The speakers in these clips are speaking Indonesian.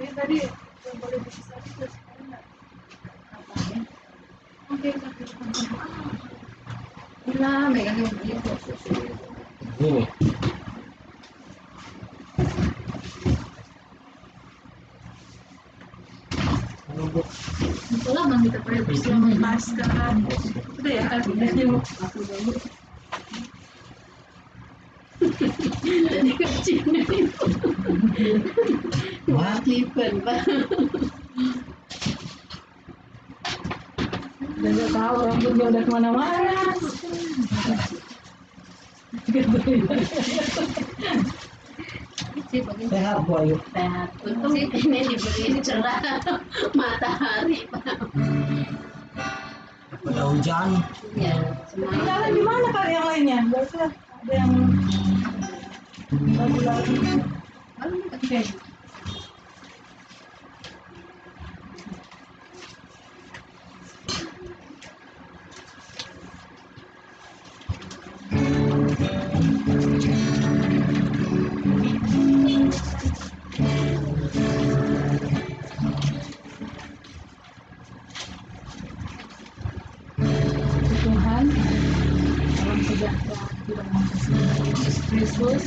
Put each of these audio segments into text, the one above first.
Ini tadi yang boleh bisa itu sekarang nggak? Ngapain? Oke, tapi nah, megangin dia. Ini. Itulah bang kita pakai bersama masker. Udah ya, akhirnya aku dulu. Jadi kecilnya itu. Wah, lipen pak. Udah gak tahu rambutnya udah kemana-mana. Sehat Bu Ayu. Sehat. Untung ini diberi cerah matahari pak. Pada hujan. Ya, Tinggalnya di mana kak yang lainnya? Berarti ada yang lagi-lagi. Oke. Tuhan, salam sejahtera di dalam kasih Yesus Kristus,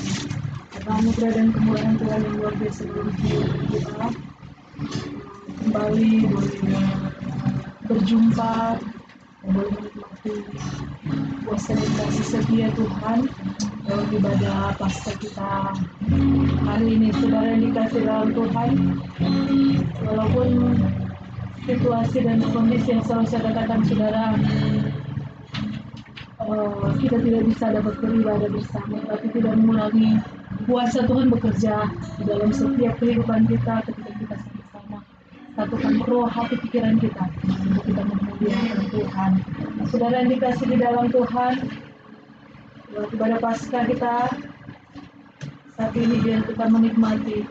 anugerah dan kemuliaan Tuhan yang luar biasa dalam kehidupan kita. Kembali boleh berjumpa, boleh menikmati kuasa dan kasih setia Tuhan dalam ibadah Paskah kita hari ini. Saudara yang dikasih dalam Tuhan, walaupun situasi dan kondisi yang selalu saya katakan saudara, kita tidak bisa dapat beribadah bersama, tapi tidak mengurangi kuasa Tuhan bekerja di dalam setiap kehidupan kita ketika kita sama-sama satukan roh, hati, pikiran kita untuk kita memuliakan Tuhan. Nah, saudara yang dikasih di dalam Tuhan, lewat ibadah Paskah kita saat ini biar kita menikmati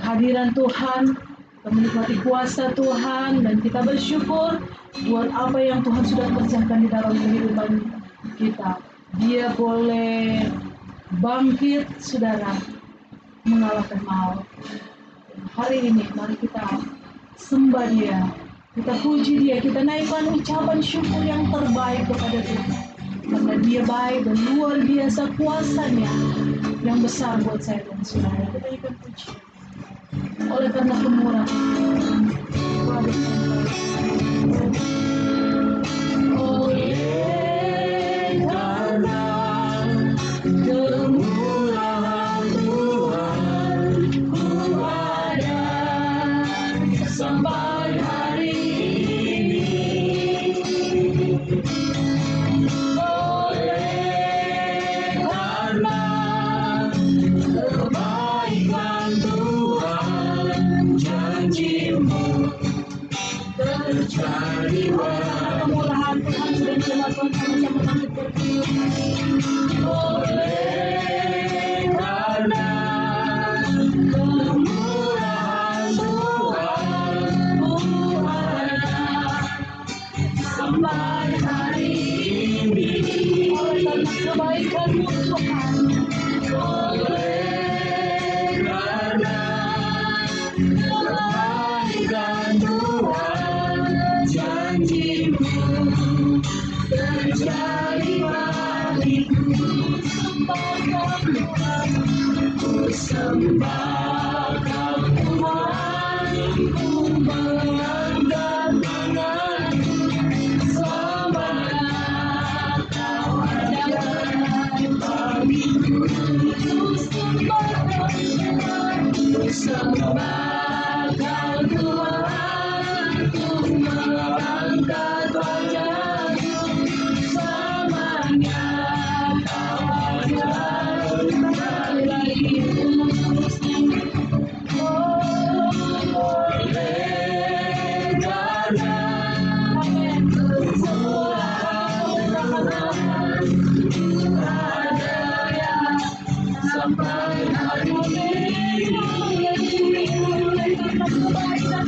kehadiran Tuhan, kita menikmati kuasa Tuhan, dan kita bersyukur buat apa yang Tuhan sudah kerjakan di dalam kehidupan kita. Dia boleh bangkit, saudara, mengalahkan maut. Hari ini mari kita sembah Dia, kita puji Dia, kita naikkan ucapan syukur yang terbaik kepada Tuhan, karena Dia baik dan luar biasa kuasanya yang besar buat saya dan saudara. Kita ikan puji oleh karena kemurahan oleh karena kemurahan Tuhan, ku ada sampai hari ini. Oleh karena kebaikan Tuhan, janji-Mu terjadilah. Kemurahan Tuhan sudah dilakukan sama-sama bangkit berdiri. Oleh karena kemurahan Tuhan, ku ada sampai hari ini. Oleh karena kebaikan-Mu Tuhan, oleh karena kebaikan Tuhan, janji-Mu terjadi bagiku. Ku sembah Kau Tuhan, ku mengangkat tangan-Ku selamanya Kau ada bagiku. Ku sembah Kau Tuhan, ku sembah Kau Tuhan, ku mengangkat wajah-Ku selamanya Kau ada bagiku. Oleh karena kemurahan ada sampai hari ini. Oleh karena kebaikan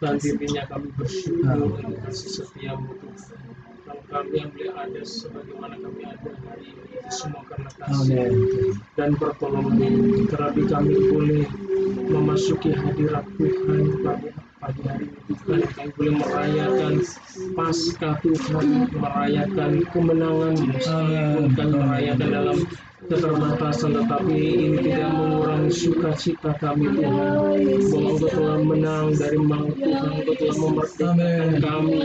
Dan dirinya kami bersyukur untuk kasih setiamu Tuhan. Dan kami yang boleh ada sebagaimana kami ada hari ini itu semua karena kasih dan pertolongan. Terlebih kami boleh memasuki hadirat Tuhan pada pagi hari ini Tuhan. Kami boleh merayakan Paskah Tuhan, merayakan kemenangan meskipun kami merayakan dalam keterbatasan, tetapi ini tidak mengurangi sukacita kami Tuhan, bahwa Engkau telah menang dari maut Tuhan, Engkau telah memerdekakan kami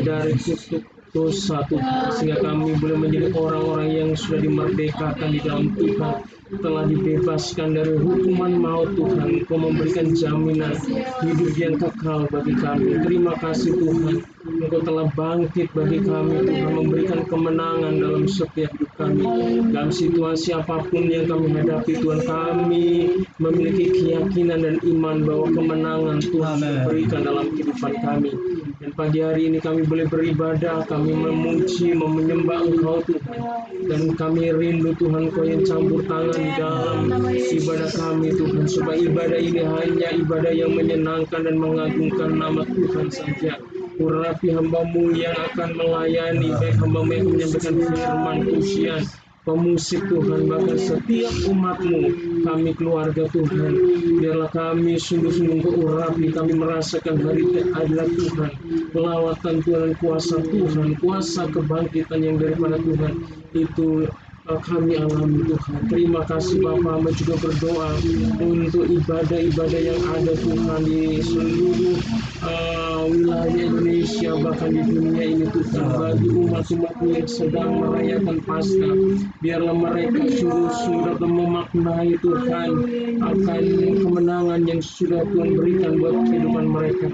dari kutuk dosa Tuhan, sehingga kami boleh menjadi orang-orang yang sudah dimerdekakan di dalam Tuhan, telah dibebaskan dari hukuman maut Tuhan. Engkau memberikan jaminan hidup yang kekal bagi kami. Terima kasih Tuhan, Engkau telah bangkit bagi kami Tuhan, memberikan kemenangan dalam setiap hidup kami. Dalam situasi apapun yang kami hadapi Tuhan, kami memiliki keyakinan dan iman bahwa kemenangan Tuhan berikan dalam kehidupan kami. Dan pagi hari ini kami boleh beribadah, kami memuji, menyembah Engkau Tuhan. Dan kami rindu Tuhan, Kau yang campur tangan di dalam ibadah kami Tuhan, supaya ibadah ini hanya ibadah yang menyenangkan dan mengagungkan nama Tuhan saja. Urapi hamba-Mu yang akan melayani, baik hamba-Mu yang menyampaikan firman pujian, pemusik Tuhan, bahkan setiap umat-Mu, kami keluarga Tuhan, biarlah kami sungguh-sungguh Engkau urapi, kami merasakan hari keadilan Tuhan, pelawatan Tuhan, kuasa Tuhan, kuasa kebangkitan yang daripada Tuhan, itu kami alami Tuhan. Terima kasih Bapa, kami juga berdoa untuk ibadah-ibadah yang ada Tuhan di seluruh wilayah Indonesia, bahkan di dunia ini Tuhan, bagi umat-umat-Mu yang sedang merayakan Paskah, biarlah mereka sungguh-sungguh dapat memaknai Tuhan akan kemenangan yang sudah Tuhan berikan buat kehidupan mereka.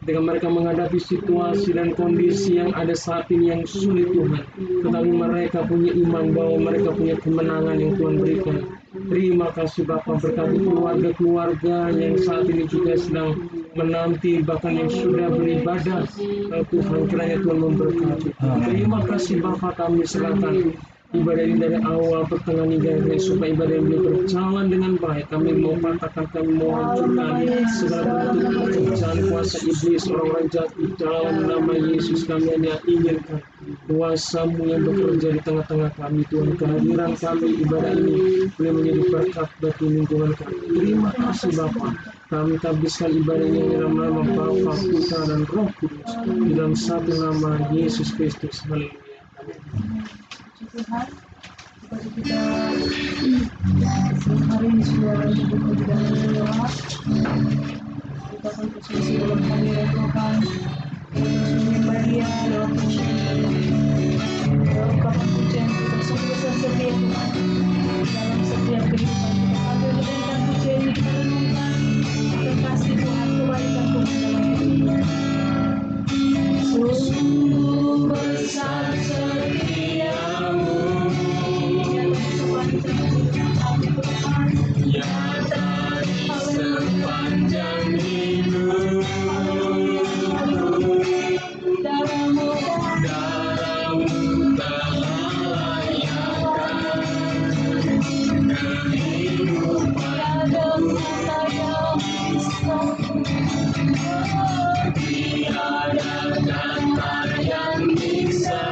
Ketika mereka menghadapi situasi dan kondisi yang ada saat ini yang sulit Tuhan, tetapi mereka punya iman bahwa mereka punya kemenangan yang Tuhan berikan. Terima kasih Bapa, berkati keluarga-keluarga yang saat ini juga sedang menanti, bahkan yang sudah beribadah. Tuhan, kiranya Tuhan memberkati. Terima kasih Bapa, kami serahkan ibadah ini dari awal, pertengahan hingga akhir, supaya ibadah ini berjalan dengan baik. Kami mau patahkan, kami mau hancurkan segala bentuk pekerjaan kuasa iblis, orang-orang jahat di dalam nama Yesus. Kami hanya inginkan kuasa-Mu yang bekerja di tengah-tengah kami Tuhan. Kehadiran kami ibadah ini boleh menjadi berkat bagi lingkungan kami. Terima kasih Bapa. Kami habiskan ibadah ini dalam nama Bapa, Putra dan Roh Kudus, di dalam satu nama Yesus Kristus. Haleluya. Tuhan, seperti kita hari ini sudah berdoa, kita akan posisi dalam hadirat Tuhan, menyembah Dia dalam pujian, dalam ungkapan pujian kita sungguh setia Tuhan dalam setiap kehidupan kita. Sambil mendengarkan pujian ini kita renungkan akan kasih Tuhan, kebaikan Tuhan dalam hidup kita. Sungguh besar setiamu, nyata di sepanjang hidup. Darahmu telah layakan kehidupan. Tiada kata yang bisa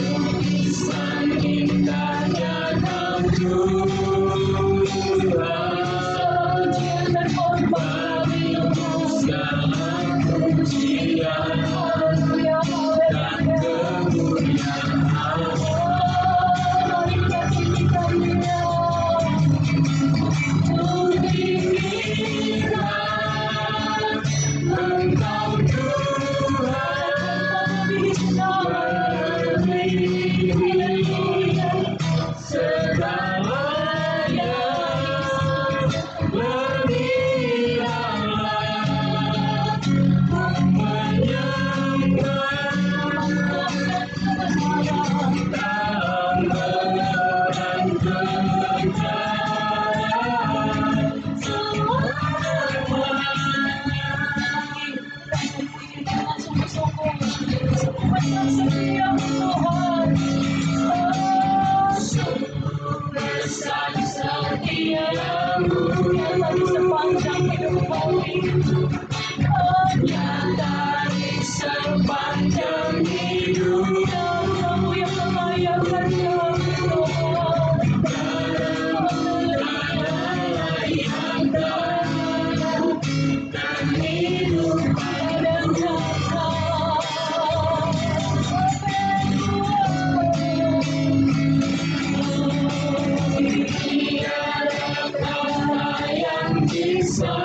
lukisan indahnya Kau Tuhan, bagimu segala pujian dan kemuliaan. Engkau Tuhan, segalanya, berdiamlah, menyembah, tak menerang kebenaran. Besar setiamu, nyata di sepanjang hidup kami, nyata di sepanjang hidup. Kamu yang melayakan kami, dan kehidupan dan kekal. Tiada kata yang bisa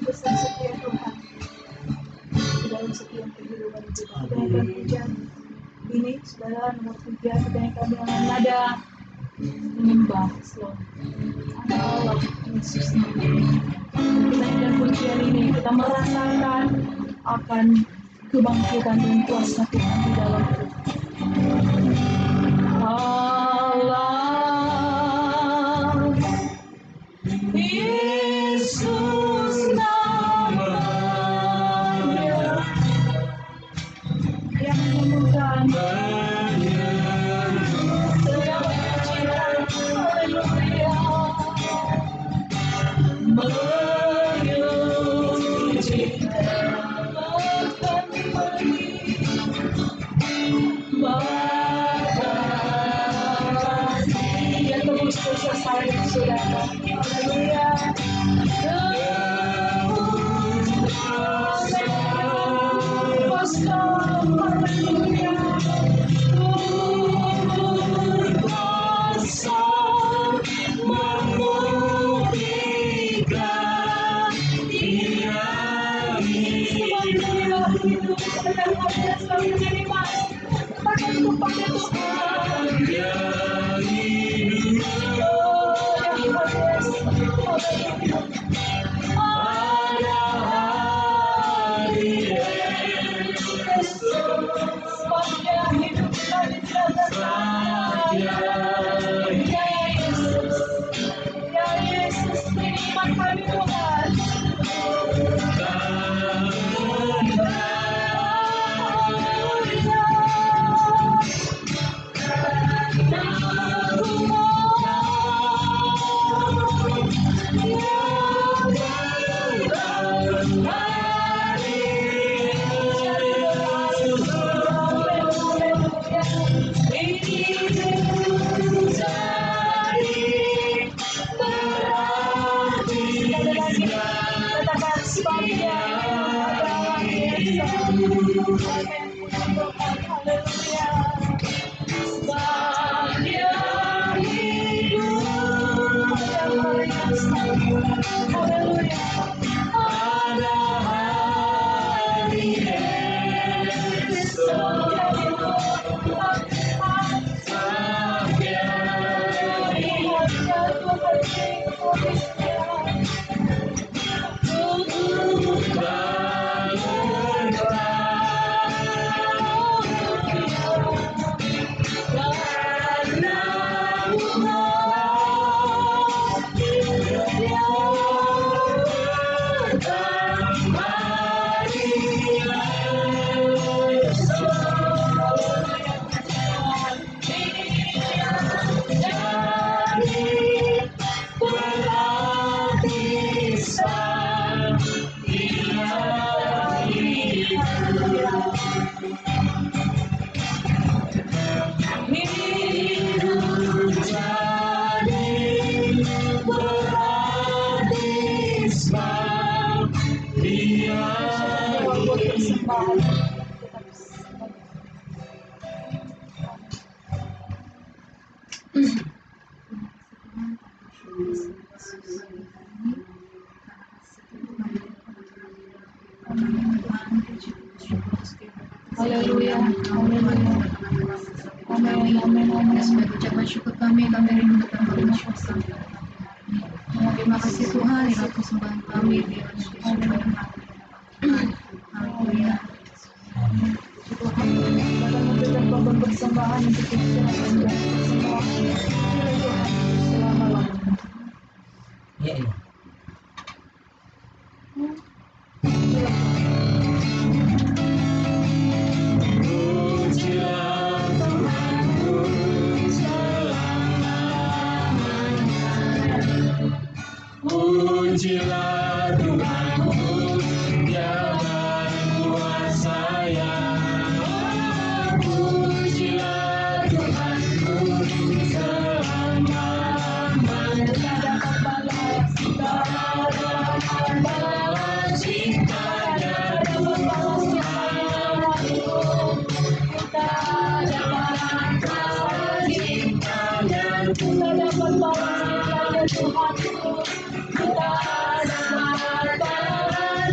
Besar setia Tuhan di dalam setiap kehidupan kita. Kebanyakan pujian ini, saudara, nomor 3, kebanyakan dengan nada menyembah selalu Allah Yesus nama. Kebanyakan pujian ini kita merasakan akan kebangkitan dan kuasa Tuhan di dalam hidup. Allah Yesus namanya yang menyembuhkan, yang menyucikan, haleluya, menyucikan, bahkan dia tebus dosa saya, saudara, haleluya. Haleluya. Haleluya. Amin. Amin. Amin. Sebagai ucapan syukur kami rindukan bersyukur kami. Terima kasih Tuhan, inilah persembahan kami di dalam Haleluya. Tuhan, kita memberikan korban persembahan untuk kita dan persembahan. Nilai Tuhan selama-lamanya. Ya, ya. Pujilah Tuhanku, Dia berkuasa. Pujilah Tuhanku selama-lamanya. Balas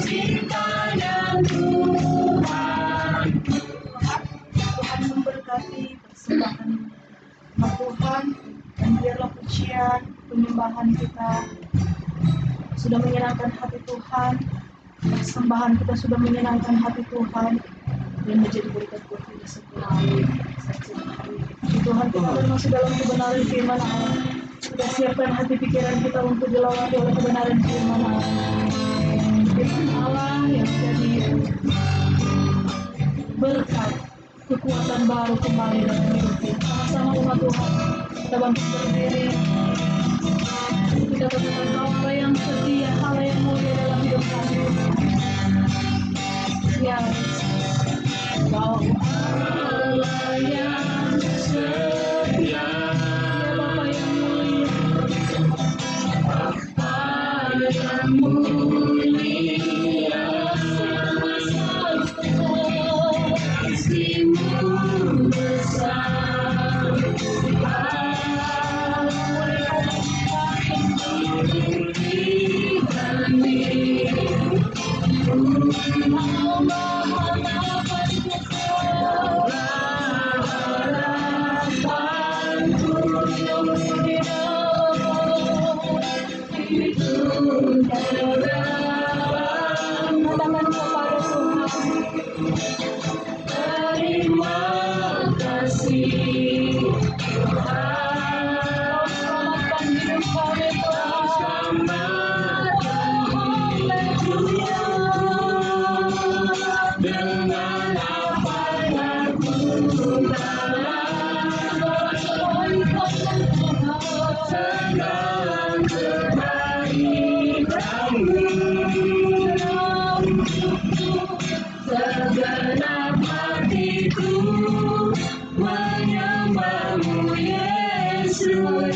cintanya Tuhan memberkati persembahan Tuhan, dan biarlah pujian penyembahan kita sudah menyenangkan hati Tuhan, persembahan kita sudah menyenangkan hati Tuhan, dan menjadi berkat buat kita semua. Tuhan, kita masuk dalam kebenaran firman Allah. Kita siapkan hati pikiran kita untuk dilawati oleh kebenaran firman Allah. Firman Allah yang jadi berkat, kekuatan baru kembali dalam hidup kita. Sama-sama umat Tuhan, kita bangkit berdiri. Kita katakan Kau Allah yang setia, Allah yang mulia dalam hidup kami. Ya, Kau Allah yang setia, Bapa yang mulia, Bapa yang mulia, kasih-Mu besar, terima kasih Tuhan, selamatkan hidup kami Tuhan, selamatkan hidup dengan apa yang segala kebaikan-Mu, segenap hatiku menyembah-Mu Yesus.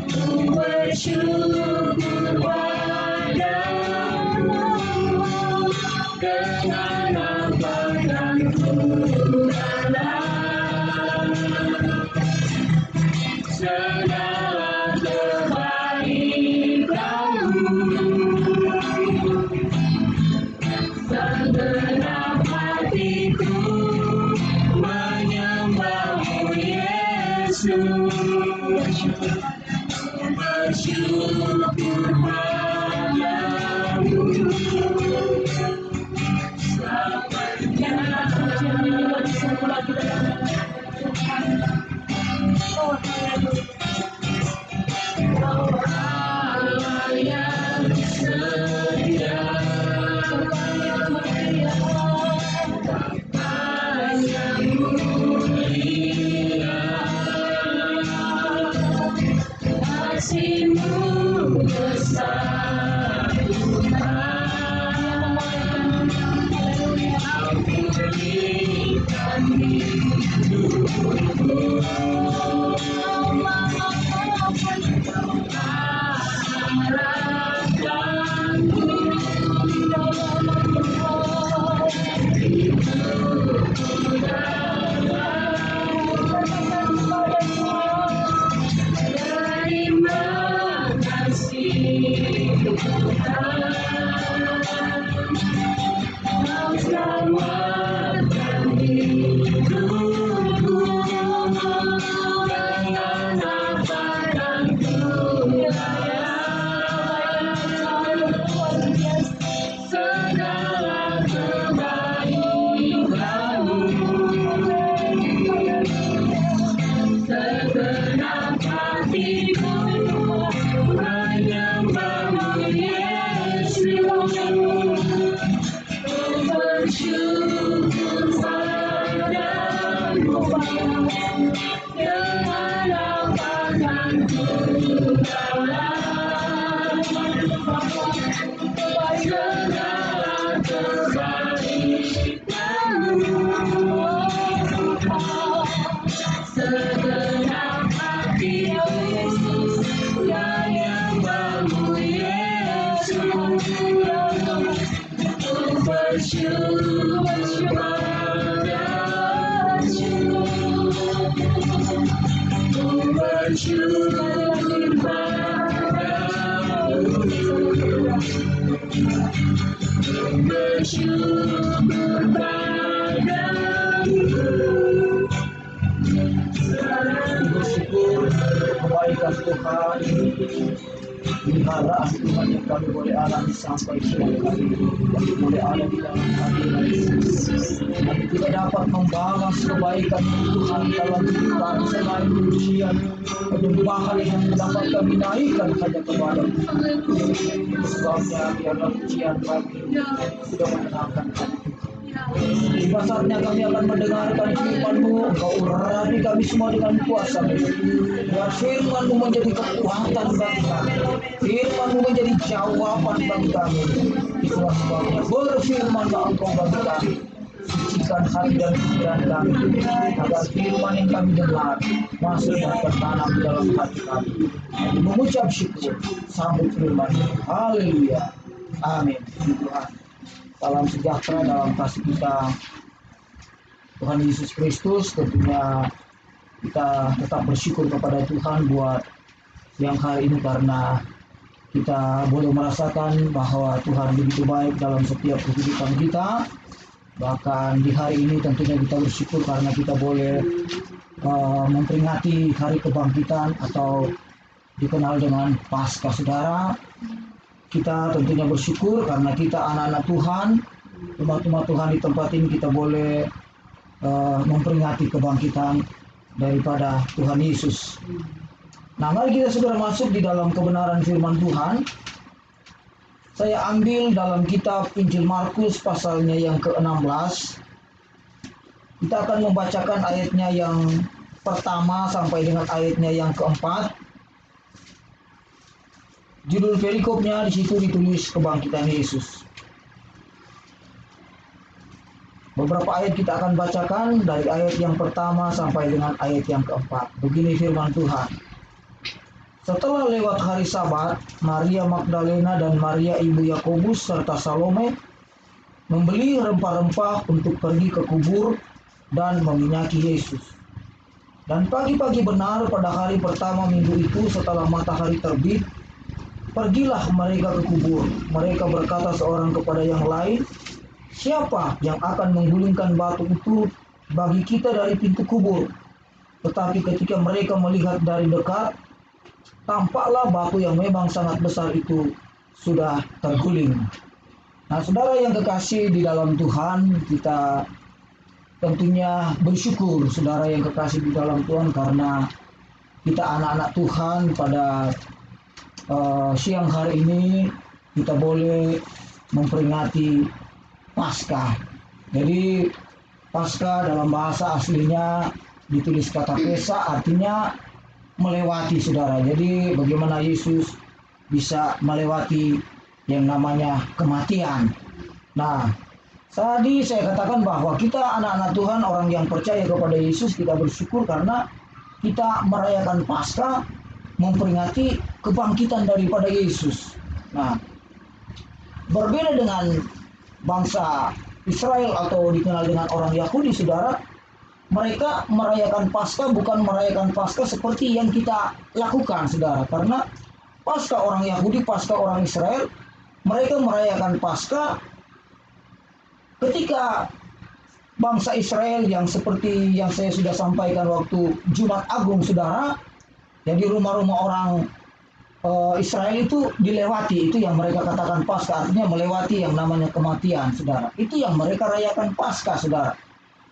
Ku bersyukur padamu dengan apa yang ku dalam, segala kebaikan-Mu, segenap hatiku menyembah-Mu Yesus. Bersyukur padamu selamanya. Kau Allah yang setia, Bapa yang mulia, kasih-Mu besar Tuhan, Kau berikan hidupku, harapanku terima kasih Tuhan, Kau selamat segala kebaikan-Mu. Segenap hati Yesus, yang bangmu Yesus, ku bersyukur padamu, ku bersyukur padamu, ku bersyukur padamu. Bersyukur kebaikan Tuhan, peliharaan Tuhan yang kami boleh alami sampai siang hari ini. Kami boleh ada di dalam hadirat Yesus. Kami tidak dapat membalas kebaikan Tuhan dalam Tuhan selain pujian penyembahan yang dapat kami naikkan hanya kepada Tuhan. Sebabnya biarlah pujian kami sudah menyenangkan hati. Tiba saatnya kami akan mendengarkan firman-Mu. Engkau urapi kami semua dengan kuasa-Mu. Biar firman-Mu menjadi kekuatan bagi kami. Firman-Mu menjadi jawaban bagi kami. Itulah sebabnya berfirman-Lah Engkau bagi kami. Sucikan hati dan pikiran kami, agar firman yang kami dengar masuk dan tertanam di dalam hati kami. Kami mengucap syukur, sambut firman. Haleluya. Amin. Tuhan. Salam sejahtera dalam kasih kita Tuhan Yesus Kristus. Tentunya kita tetap bersyukur kepada Tuhan buat siang hari ini, karena kita boleh merasakan bahwa Tuhan begitu baik dalam setiap kehidupan kita. Bahkan di hari ini tentunya kita bersyukur karena kita boleh memperingati hari kebangkitan atau dikenal dengan Paskah, saudara. Kita tentunya bersyukur karena kita anak-anak Tuhan, umat-umat Tuhan di tempat ini kita boleh memperingati kebangkitan daripada Tuhan Yesus. Nah, mari kita segera masuk di dalam kebenaran firman Tuhan. Saya ambil dalam kitab Injil Markus pasalnya yang ke-16. Kita akan membacakan ayatnya yang pertama sampai dengan ayatnya yang keempat. Judul perikopnya di situ ditulis kebangkitan Yesus. Beberapa ayat kita akan bacakan dari ayat yang pertama sampai dengan ayat yang keempat. Begini firman Tuhan. Setelah lewat hari Sabat, Maria Magdalena dan Maria ibu Yakobus serta Salome membeli rempah-rempah untuk pergi ke kubur dan meminyaki Yesus. Dan pagi-pagi benar pada hari pertama minggu itu setelah matahari terbit, pergilah mereka ke kubur. Mereka berkata seorang kepada yang lain, "Siapa yang akan menggulingkan batu itu bagi kita dari pintu kubur?" Tetapi ketika mereka melihat dari dekat, tampaklah batu yang memang sangat besar itu sudah terguling. Nah, saudara yang kekasih di dalam Tuhan, kita tentunya bersyukur, saudara yang kekasih di dalam Tuhan, karena kita anak-anak Tuhan pada siang hari ini kita boleh memperingati Paskah. Jadi Paskah dalam bahasa aslinya ditulis kata Pesa, artinya melewati, saudara. Jadi bagaimana Yesus bisa melewati yang namanya kematian. Nah, tadi saya katakan bahwa kita anak-anak Tuhan, orang yang percaya kepada Yesus, kita bersyukur karena kita merayakan Paskah, memperingati kebangkitan daripada Yesus. Nah, berbeda dengan bangsa Israel atau dikenal dengan orang Yahudi, saudara, mereka merayakan Paskah bukan merayakan Paskah seperti yang kita lakukan, saudara. Karena Paskah orang Yahudi, Paskah orang Israel, mereka merayakan Paskah ketika bangsa Israel yang seperti yang saya sudah sampaikan waktu Jumat Agung, saudara. Jadi rumah-rumah orang Israel itu dilewati, itu yang mereka katakan Paskah, artinya melewati yang namanya kematian, saudara. Itu yang mereka rayakan Paskah, saudara.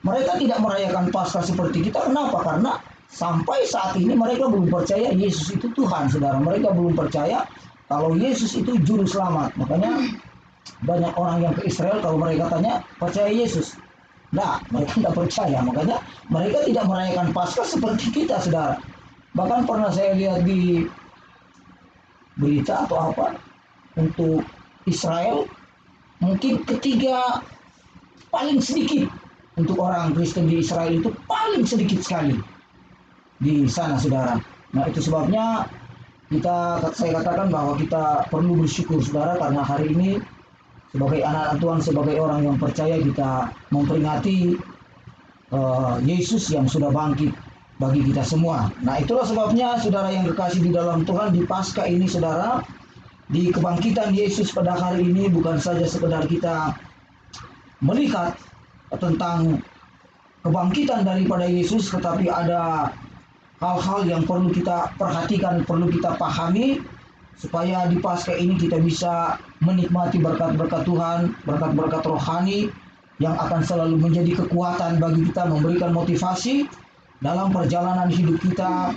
Mereka tidak merayakan Paskah seperti kita. Kenapa? Karena sampai saat ini mereka belum percaya Yesus itu Tuhan, saudara. Mereka belum percaya kalau Yesus itu juru selamat. Makanya banyak orang yang ke Israel kalau mereka tanya percaya Yesus, nah, mereka tidak percaya. Makanya mereka tidak merayakan Paskah seperti kita, saudara. Bahkan pernah saya lihat di berita atau apa, untuk Israel, mungkin ketiga paling sedikit untuk orang Kristen di Israel itu paling sedikit sekali di sana, saudara. Nah, itu sebabnya saya katakan bahwa kita perlu bersyukur, saudara, karena hari ini sebagai anak-anak Tuhan, sebagai orang yang percaya, kita memperingati Yesus yang sudah bangkit bagi kita semua. Nah, itulah sebabnya, saudara yang kekasih di dalam Tuhan, di Paskah ini, saudara, di kebangkitan Yesus pada hari ini, bukan saja sekedar kita melihat tentang kebangkitan daripada Yesus, tetapi ada hal-hal yang perlu kita perhatikan, perlu kita pahami, supaya di Paskah ini kita bisa menikmati berkat-berkat Tuhan, berkat-berkat rohani yang akan selalu menjadi kekuatan bagi kita, memberikan motivasi dalam perjalanan hidup kita,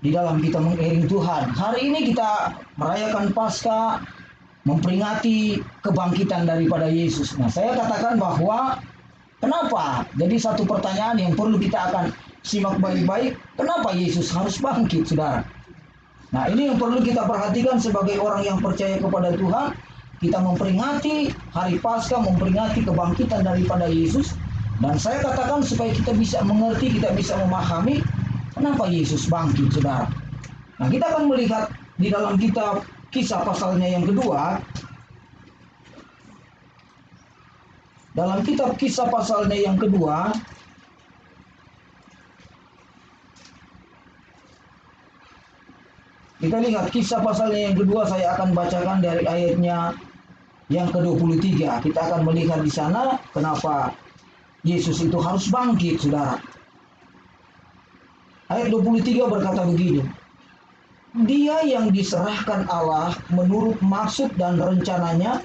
di dalam kita mengiring Tuhan. Hari ini kita merayakan Paskah, memperingati kebangkitan daripada Yesus. Nah, saya katakan bahwa kenapa? Jadi satu pertanyaan yang perlu kita akan simak baik-baik, kenapa Yesus harus bangkit, saudara? Nah, ini yang perlu kita perhatikan sebagai orang yang percaya kepada Tuhan. Kita memperingati hari Paskah, memperingati kebangkitan daripada Yesus. Dan saya katakan supaya kita bisa mengerti, kita bisa memahami kenapa Yesus bangkit, saudara. Nah, kita akan melihat di dalam kitab Kisah pasalnya yang kedua. Dalam kitab Kisah pasalnya yang kedua, kita lihat Kisah pasalnya yang kedua. Saya akan bacakan dari ayatnya yang ke-23. Kita akan melihat di sana kenapa Yesus itu harus bangkit, saudara. Ayat 23 berkata begini. Dia yang diserahkan Allah menurut maksud dan rencananya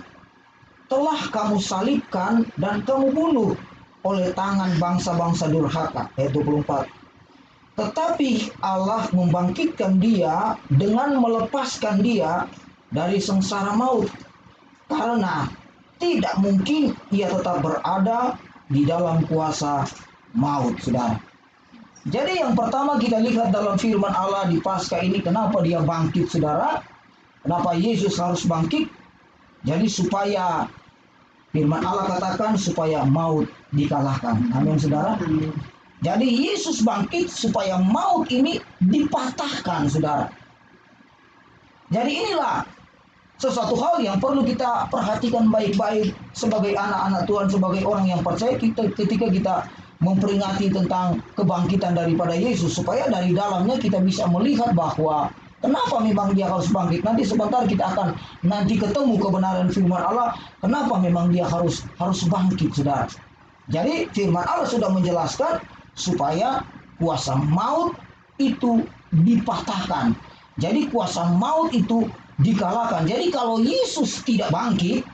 telah kamu salibkan dan kamu bunuh oleh tangan bangsa-bangsa durhaka. Ayat 24. Tetapi Allah membangkitkan dia dengan melepaskan dia dari sengsara maut. Karena tidak mungkin ia tetap berada di dalam kuasa maut, saudara. Jadi yang pertama kita lihat dalam firman Allah di Paskah ini, kenapa dia bangkit, saudara? Kenapa Yesus harus bangkit? Jadi supaya firman Allah katakan supaya maut dikalahkan. Amin, saudara. Jadi Yesus bangkit supaya maut ini dipatahkan, saudara. Jadi inilah sesuatu hal yang perlu kita perhatikan baik-baik sebagai anak-anak Tuhan, sebagai orang yang percaya, ketika kita memperingati tentang kebangkitan daripada Yesus, supaya dari dalamnya kita bisa melihat bahwa kenapa memang dia harus bangkit. Nanti sebentar kita akan ketemu kebenaran firman Allah, kenapa memang dia harus bangkit, saudara. Jadi firman Allah sudah menjelaskan supaya kuasa maut itu dipatahkan. Jadi kuasa maut itu dikalahkan. Jadi kalau Yesus tidak bangkit,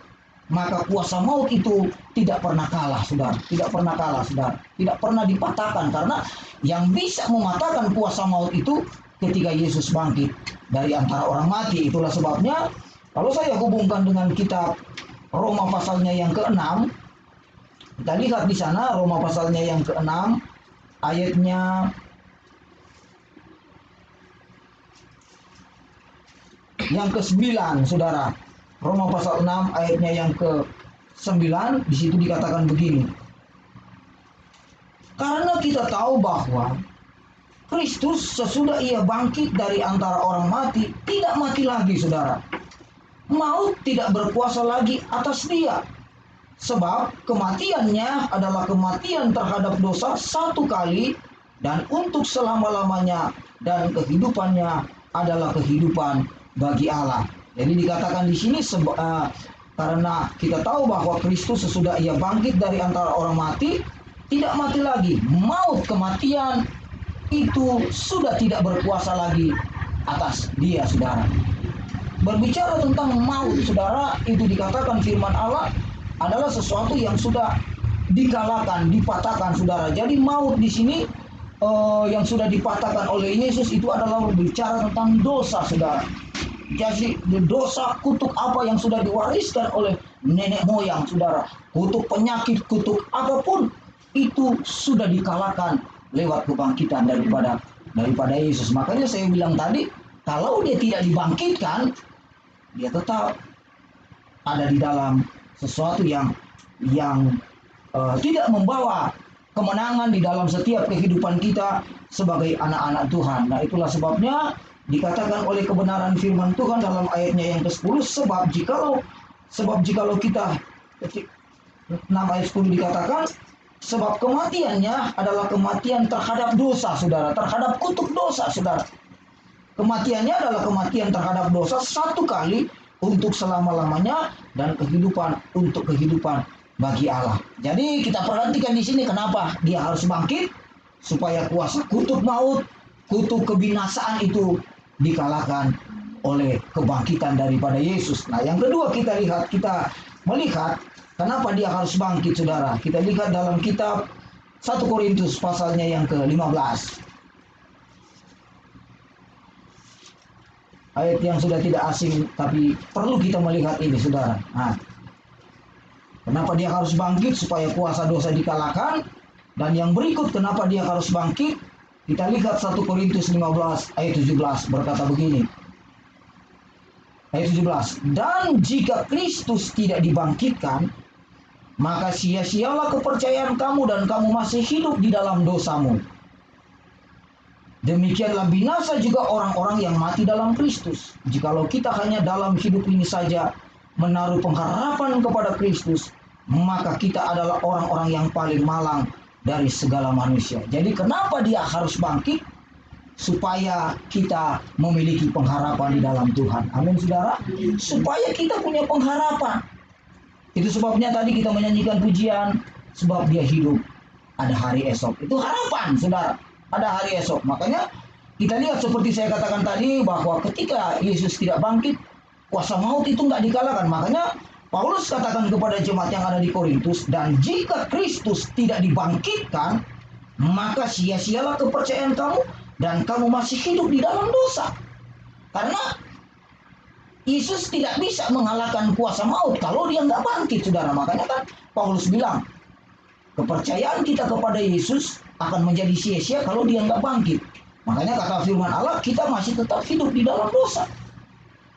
maka kuasa maut itu tidak pernah kalah, saudara. Tidak pernah kalah, saudara. Tidak pernah dipatahkan, karena yang bisa mematahkan kuasa maut itu ketika Yesus bangkit dari antara orang mati. Itulah sebabnya kalau saya hubungkan dengan kitab Roma pasalnya yang ke-6, kita lihat di sana Roma pasalnya yang ke-6 ayatnya yang ke-9, saudara. Roma pasal 6 ayatnya yang ke-9, di situ dikatakan begini. Karena kita tahu bahwa Kristus sesudah ia bangkit dari antara orang mati, tidak mati lagi, saudara. Maut tidak berkuasa lagi atas dia. Sebab kematiannya adalah kematian terhadap dosa satu kali dan untuk selama-lamanya, dan kehidupannya adalah kehidupan bagi Allah. Jadi dikatakan di sini karena kita tahu bahwa Kristus sesudah ia bangkit dari antara orang mati, tidak mati lagi. Maut, kematian itu sudah tidak berkuasa lagi atas dia, saudara. Berbicara tentang maut, saudara, itu dikatakan firman Allah adalah sesuatu yang sudah dikalahkan, dipatahkan, saudara. Jadi maut di sini yang sudah dipatahkan oleh Yesus itu adalah berbicara tentang dosa, saudara. Jadi dosa, kutuk apa yang sudah diwariskan oleh nenek moyang, saudara, kutuk penyakit, kutuk apapun itu sudah dikalahkan lewat kebangkitan daripada Yesus. Makanya saya bilang tadi, kalau dia tidak dibangkitkan, dia tetap ada di dalam sesuatu yang tidak membawa kemenangan di dalam setiap kehidupan kita sebagai anak-anak Tuhan. Nah, itulah sebabnya dikatakan oleh kebenaran firman Tuhan dalam ayatnya yang ke-10, sebab jikalau kita 6 ayat 10 dikatakan, sebab kematiannya adalah kematian terhadap dosa, saudara, terhadap kutuk dosa, saudara. Kematiannya adalah kematian terhadap dosa satu kali untuk selama-lamanya, dan kehidupan untuk kehidupan bagi Allah. Jadi kita perhatikan di sini kenapa dia harus bangkit, supaya kuasa kutuk maut, kutuk kebinasaan itu dikalahkan oleh kebangkitan daripada Yesus. Nah, yang kedua kita melihat kenapa dia harus bangkit, saudara. Kita lihat dalam kitab 1 Korintus pasalnya yang ke-15. Ayat yang sudah tidak asing, tapi perlu kita melihat ini, saudara. Nah, kenapa dia harus bangkit? Supaya kuasa dosa dikalahkan. Dan yang berikut, kenapa dia harus bangkit? Kita lihat 1 Korintus 15 ayat 17 berkata begini. Ayat 17. Dan jika Kristus tidak dibangkitkan, maka sia-sialah kepercayaan kamu dan kamu masih hidup di dalam dosamu. Demikianlah binasa juga orang-orang yang mati dalam Kristus. Jikalau kita hanya dalam hidup ini saja menaruh pengharapan kepada Kristus, maka kita adalah orang-orang yang paling malang dari segala manusia. Jadi kenapa dia harus bangkit? Supaya kita memiliki pengharapan di dalam Tuhan. Amin, saudara. Supaya kita punya pengharapan. Itu sebabnya tadi kita menyanyikan pujian, sebab dia hidup, ada hari esok. Itu harapan, saudara. Ada hari esok. Makanya kita lihat seperti saya katakan tadi, bahwa ketika Yesus tidak bangkit, kuasa maut itu nggak dikalahkan. Makanya Paulus katakan kepada jemaat yang ada di Korintus, dan jika Kristus tidak dibangkitkan, maka sia-sialah kepercayaan kamu dan kamu masih hidup di dalam dosa. Karena Yesus tidak bisa mengalahkan kuasa maut kalau dia nggak bangkit, saudara. Makanya kan Paulus bilang, kepercayaan kita kepada Yesus akan menjadi sia-sia kalau dia nggak bangkit. Makanya kata firman Allah, kita masih tetap hidup di dalam dosa.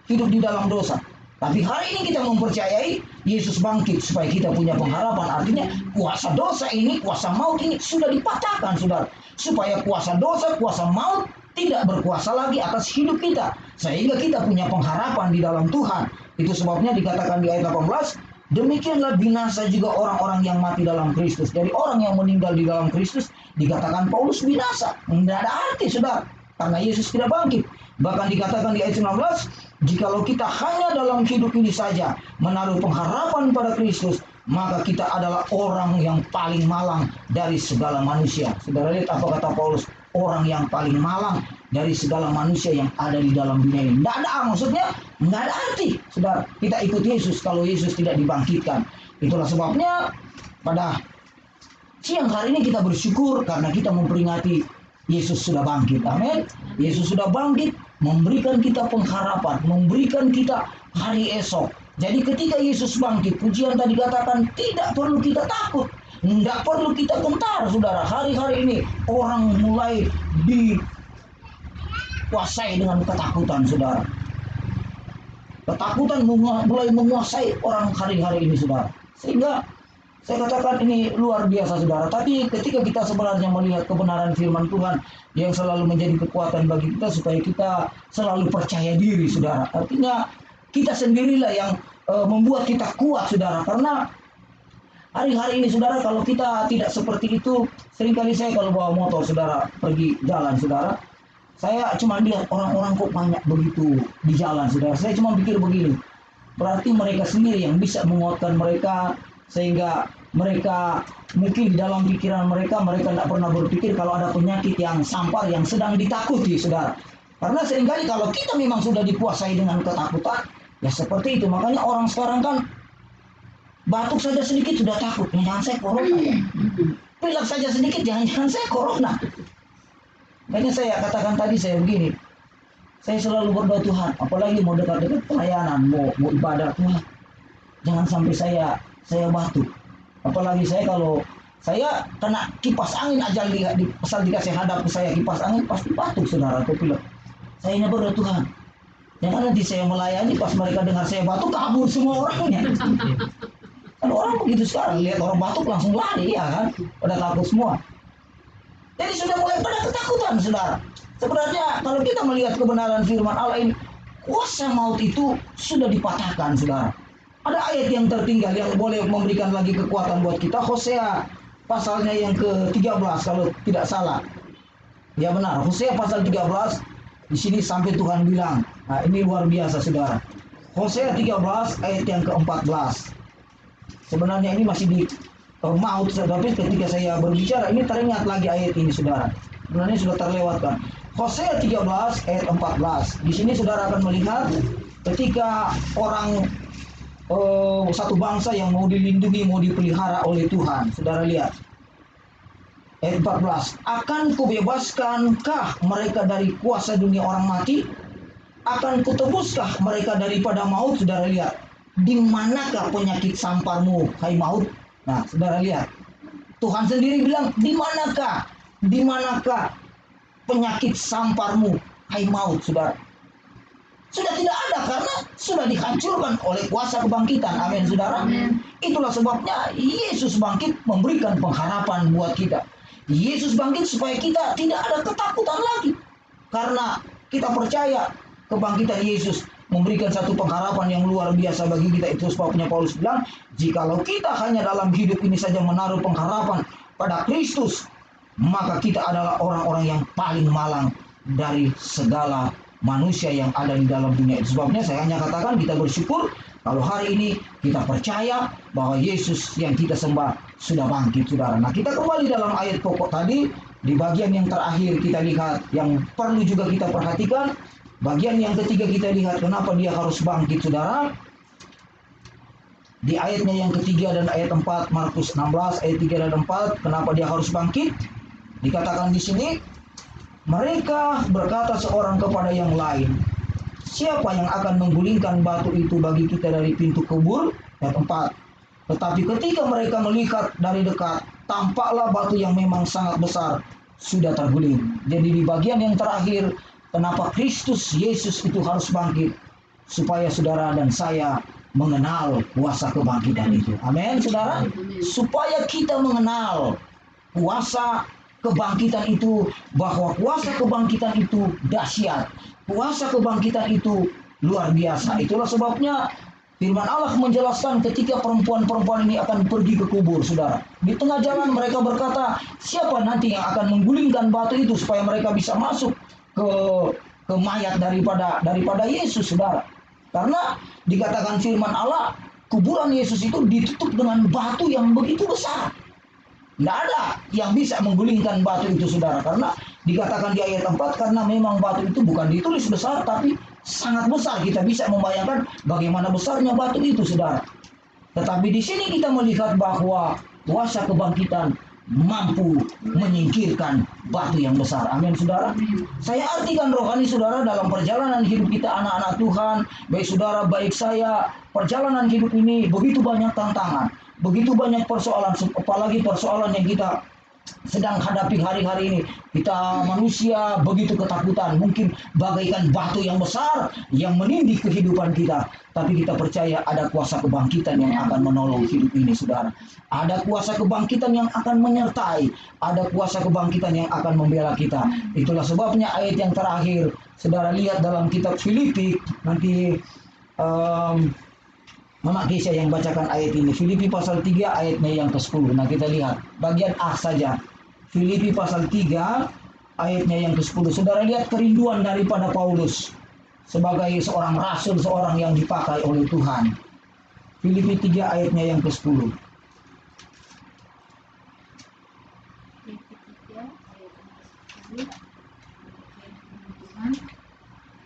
Hidup di dalam dosa. Tapi hari ini kita mempercayai Yesus bangkit supaya kita punya pengharapan. Artinya kuasa dosa ini, kuasa maut ini sudah dipatahkan, saudara. Supaya kuasa dosa, kuasa maut tidak berkuasa lagi atas hidup kita. Sehingga kita punya pengharapan di dalam Tuhan. Itu sebabnya dikatakan di ayat 18, demikianlah binasa juga orang-orang yang mati dalam Kristus. Dari orang yang meninggal di dalam Kristus, dikatakan Paulus binasa. Tidak ada arti, saudara. Karena Yesus tidak bangkit. Bahkan dikatakan di ayat 19, jikalau kita hanya dalam hidup ini saja menaruh pengharapan pada Kristus, maka kita adalah orang yang paling malang dari segala manusia. Saudara lihat apa kata Paulus? Orang yang paling malang dari segala manusia yang ada di dalam dunia ini. Tidak ada, maksudnya tidak ada arti, saudara, kita ikut Yesus kalau Yesus tidak dibangkitkan. Itulah sebabnya pada siang hari ini kita bersyukur karena kita memperingati Yesus sudah bangkit. Amin. Yesus sudah bangkit, memberikan kita pengharapan, memberikan kita hari esok. Jadi ketika Yesus bangkit, pujian tadi katakan, tidak perlu kita takut, tidak perlu kita gentar, saudara. Hari-hari ini orang mulai dikuasai dengan ketakutan, saudara. Ketakutan mulai menguasai orang hari-hari ini, saudara. Sehingga saya katakan ini luar biasa, saudara. Tapi ketika kita sebenarnya melihat kebenaran firman Tuhan yang selalu menjadi kekuatan bagi kita supaya kita selalu percaya diri, saudara. Artinya kita sendirilah yang membuat kita kuat, saudara. Karena hari-hari ini, saudara, kalau kita tidak seperti itu, seringkali saya kalau bawa motor, saudara, pergi jalan, saudara, saya cuma lihat orang-orang kok banyak begitu di jalan, saudara. Saya cuma pikir begini, berarti mereka sendiri yang bisa menguatkan mereka, sehingga mereka mungkin di dalam pikiran mereka tidak pernah berpikir kalau ada penyakit yang sampar yang sedang ditakuti, saudara. Karena seringkali kalau kita memang sudah dikuasai dengan ketakutan, ya seperti itu. Makanya orang sekarang kan batuk saja sedikit sudah takut, jangan saya corona ya. Pilek saja sedikit, jangan saya corona. Makanya saya katakan tadi, saya begini, saya selalu berdoa, Tuhan, apalagi mau dekat-dekat pelayanan, mau ibadah, Tuhan, jangan sampai saya batuk. Apalagi saya kalau saya kena kipas angin aja, asal dikasih hadap ke saya kipas angin, pasti batuk, saudara, atau pilek. Saya berdoa, Tuhan, Jangan nanti saya melayani pas mereka dengar saya batuk kabur semua orangnya. Kan orang begitu sekarang, lihat orang batuk langsung lari ya kan, pada takut semua. Jadi sudah mulai pada ketakutan saudara. Sebenarnya kalau kita melihat kebenaran firman Allah ini, kuasa maut itu sudah dipatahkan saudara. Ada ayat yang tertinggal yang boleh memberikan lagi kekuatan buat kita. Hosea pasalnya yang ke-13 kalau tidak salah. Ya benar, Hosea pasal 13. Di sini sampai Tuhan bilang, nah ini luar biasa saudara. Hosea 13 ayat yang ke-14. Sebenarnya ini masih di maut, tapi ketika saya berbicara ini teringat lagi ayat ini saudara. Sebenarnya sudah terlewatkan. Hosea 13 ayat 14. Di sini saudara akan melihat ketika orang satu bangsa yang mau dilindungi, mau dipelihara oleh Tuhan. Saudara lihat ayat 14. Akan kubebaskankah mereka dari kuasa dunia orang mati? Akan kutebuskah mereka daripada maut? Saudara lihat, di manakah penyakit samparmu, hai maut? Nah, saudara lihat, Tuhan sendiri bilang, di manakah penyakit samparmu, hai maut, saudara? Sudah tidak ada karena sudah dihancurkan oleh kuasa kebangkitan. Amin, saudara. Amin. Itulah sebabnya Yesus bangkit memberikan pengharapan buat kita. Yesus bangkit supaya kita tidak ada ketakutan lagi. Karena kita percaya kebangkitan Yesus memberikan satu pengharapan yang luar biasa bagi kita. Itu sebabnya Paulus bilang, jikalau kita hanya dalam hidup ini saja menaruh pengharapan pada Kristus, maka kita adalah orang-orang yang paling malang dari segala manusia yang ada di dalam dunia. Itu sebabnya saya hanya katakan kita bersyukur kalau hari ini kita percaya bahwa Yesus yang kita sembah sudah bangkit, saudara. Nah, kita kembali dalam ayat pokok tadi. Di bagian yang terakhir kita lihat yang perlu juga kita perhatikan. Bagian yang ketiga kita lihat kenapa dia harus bangkit, saudara. Di ayatnya yang ketiga dan ayat 4, Markus 16 ayat 3 dan 4, kenapa dia harus bangkit? Dikatakan di sini, mereka berkata seorang kepada yang lain, siapa yang akan menggulingkan batu itu bagi kita dari pintu kubur? Ayat 4. Tetapi ketika mereka melihat dari dekat, tampaklah batu yang memang sangat besar sudah terguling. Jadi di bagian yang terakhir, kenapa Kristus Yesus itu harus bangkit? Supaya saudara dan saya mengenal kuasa kebangkitan itu. Amin, saudara. Supaya kita mengenal kuasa kebangkitan itu, bahwa kuasa kebangkitan itu dahsyat, kuasa kebangkitan itu luar biasa. Itulah sebabnya firman Allah menjelaskan ketika perempuan-perempuan ini akan pergi ke kubur, saudara. Di tengah jalan mereka berkata, siapa nanti yang akan menggulingkan batu itu supaya mereka bisa masuk ke mayat daripada Yesus, saudara. Karena dikatakan firman Allah, kuburan Yesus itu ditutup dengan batu yang begitu besar. Tidak ada yang bisa menggulingkan batu itu, saudara. Karena dikatakan di ayat 4, karena memang batu itu bukan ditulis besar, tapi sangat besar. Kita bisa membayangkan bagaimana besarnya batu itu, saudara. Tetapi di sini kita melihat bahwa kuasa kebangkitan mampu menyingkirkan batu yang besar. Amin, saudara. Saya artikan rohani saudara dalam perjalanan hidup kita anak-anak Tuhan, baik saudara, baik saya, perjalanan hidup ini begitu banyak tantangan. Begitu banyak persoalan, apalagi persoalan yang kita sedang hadapi hari-hari ini. Kita manusia begitu ketakutan, mungkin bagaikan batu yang besar yang menindih kehidupan kita. Tapi kita percaya ada kuasa kebangkitan yang akan menolong hidup ini, saudara. Ada kuasa kebangkitan yang akan menyertai, ada kuasa kebangkitan yang akan membela kita. Itulah sebabnya ayat yang terakhir, saudara lihat dalam kitab Filipi, nanti Mama Keisha yang bacakan ayat ini. Filipi pasal 3 ayatnya yang ke-10. Nah, kita lihat bagian A saja. Filipi pasal 3 ayatnya yang ke-10. Saudara lihat kerinduan daripada Paulus sebagai seorang rasul, seorang yang dipakai oleh Tuhan. Filipi 3 ayatnya yang ke-10.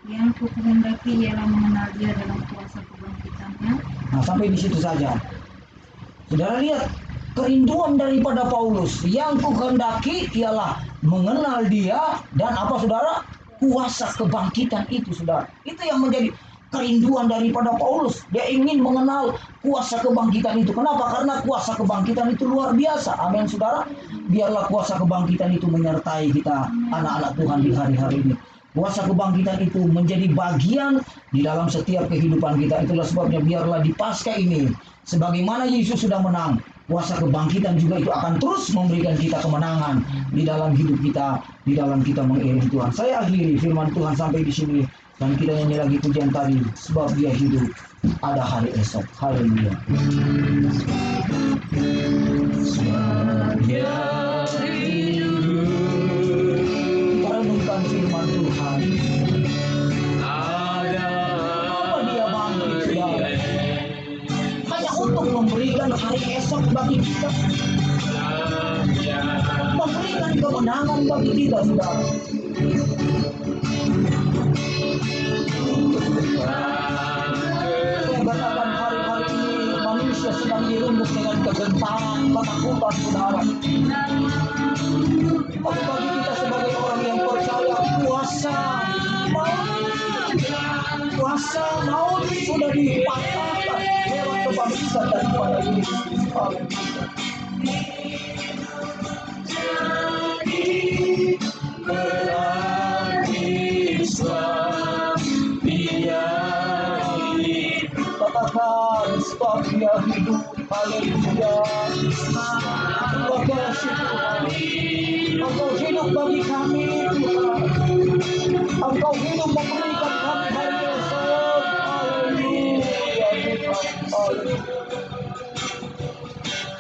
Yang kukehendaki ialah mengenal dia dalam kuasa kebangkitannya. Nah, sampai di situ saja. Saudara lihat kerinduan daripada Paulus, yang kukehendaki ialah mengenal dia dan apa, saudara? Kuasa kebangkitan itu, saudara. Itu yang menjadi kerinduan daripada Paulus. Dia ingin mengenal kuasa kebangkitan itu. Kenapa? Karena kuasa kebangkitan itu luar biasa. Amin, saudara. Biarlah kuasa kebangkitan itu menyertai kita, anak-anak Tuhan, di hari-hari ini. kuasa kebangkitan itu menjadi bagian di dalam setiap kehidupan kita. Itulah sebabnya biarlah di Paskah ini, sebagaimana Yesus sudah menang, kuasa kebangkitan juga itu akan terus memberikan kita kemenangan di dalam hidup kita, di dalam kita mengiringi Tuhan. Saya akhiri firman Tuhan sampai di sini, dan kita nyanyi lagi pujian tadi, sebab Dia hidup, ada hari esok. Haleluya. Sebab Dia hidup. Kita renungkan firman Tuhan. Kenapa Dia bangkit, saudara? Hanya untuk memberikan hari esok bagi kita, memberikan kemenangan bagi kita, saudara. Saya katakan hari-hari ini manusia sedang dirundung dengan kegentaran, ketakutan, saudara. Tapi bagi kita sebagai orang yang percaya, kuasa maut sudah dipatahkan lewat kebangkitan daripada Yesus. Katakan sebab Dia hidup. Haleluya. Terima kasih Tuhan. Engkau hidup bagi kami, Tuhan. Engkau hidup memberikan kami hari esok. Haleluya Tuhan. Haleluya.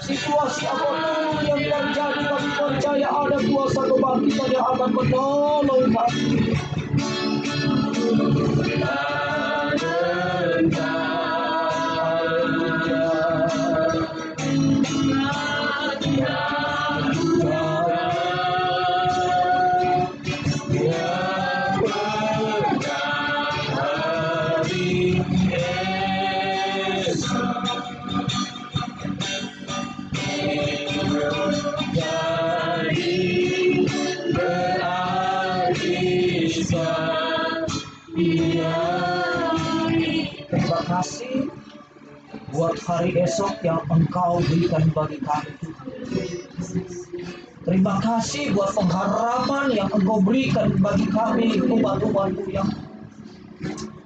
Situasi apapun yang terjadi, kami percaya ada kuasa kebangkitan yang akan menolong kami. Terima kasih buat hari esok yang Engkau berikan bagi kami. Terima kasih buat pengharapan yang Engkau berikan bagi kami, umat-umat-Mu yang